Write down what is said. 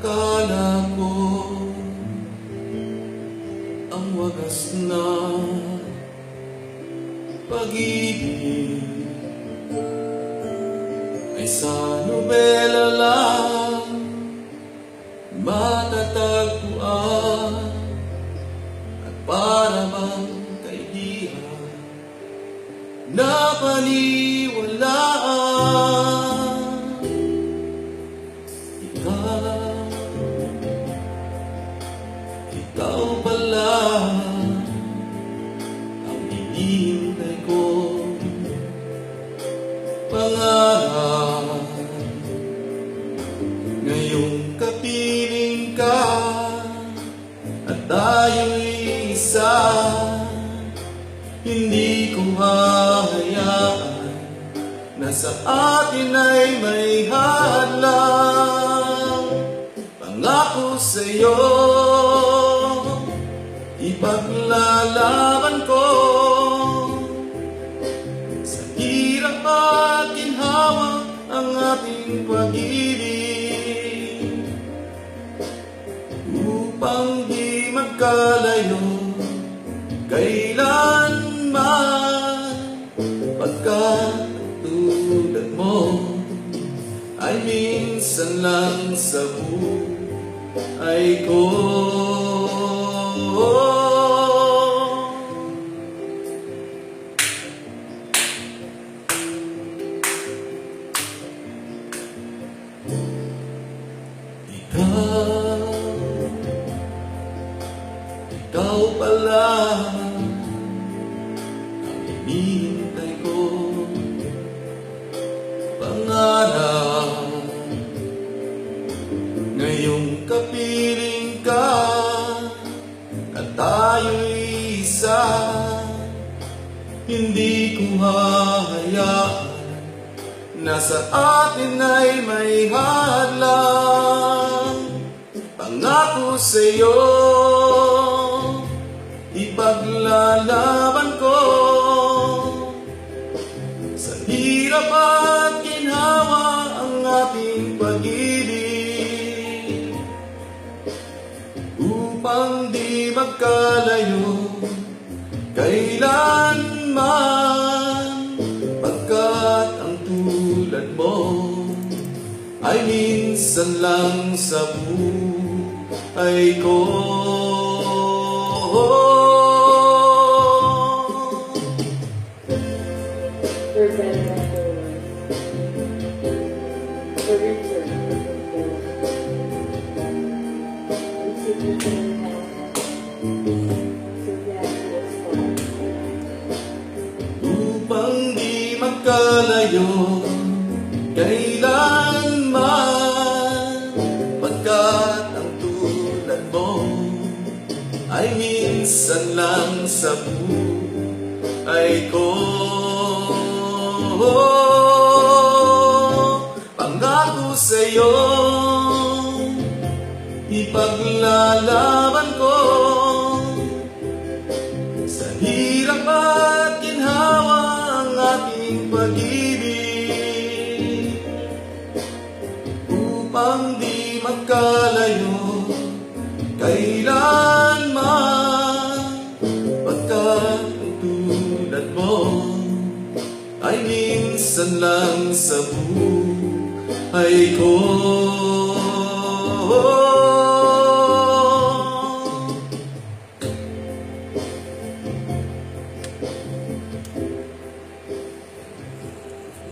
Akala ko ang wagas na pag-ibig ay sa nobela lang matatagpuan, at para bang kaibigan na paniwalaan. Ikaw pala ang hinihintay ko, pangarap. Ngayong kapiling ka at tayo'y isa, hindi ko hahayaan na sa atin ay may hadlang. Pangako sa'yo, ipaglalaban ko sa hirap at ginhawa ang ating pag-ibig, upang di magkalayo kailanman, pagkat tulad mo ay minsan lang sa buhay ko. Ikaw pala ang hinihintay ko, pangarap. Ngayong kapiling ka at tayo'y isa, hindi ko hahayaan na sa atin ay may hadlang. Pangako sa'yo, ipaglalaban ko sa hirap at ginhawa ang ating pag-ibig, upang di magkalayo kailanman, pagkat ang tulad mo ay minsan lang sa buhay ko. Upang di magkalayo kailanman, pagkat ang tulad mo ay minsan lang sa buhay ko. Pangako sa'yo, ipaglalaban ko sa hirap at ginhawa ang ating pag-ibig, upang di magkalayo kailanman, pagkat ang tulad mo ay minsan lang sa buhay ko.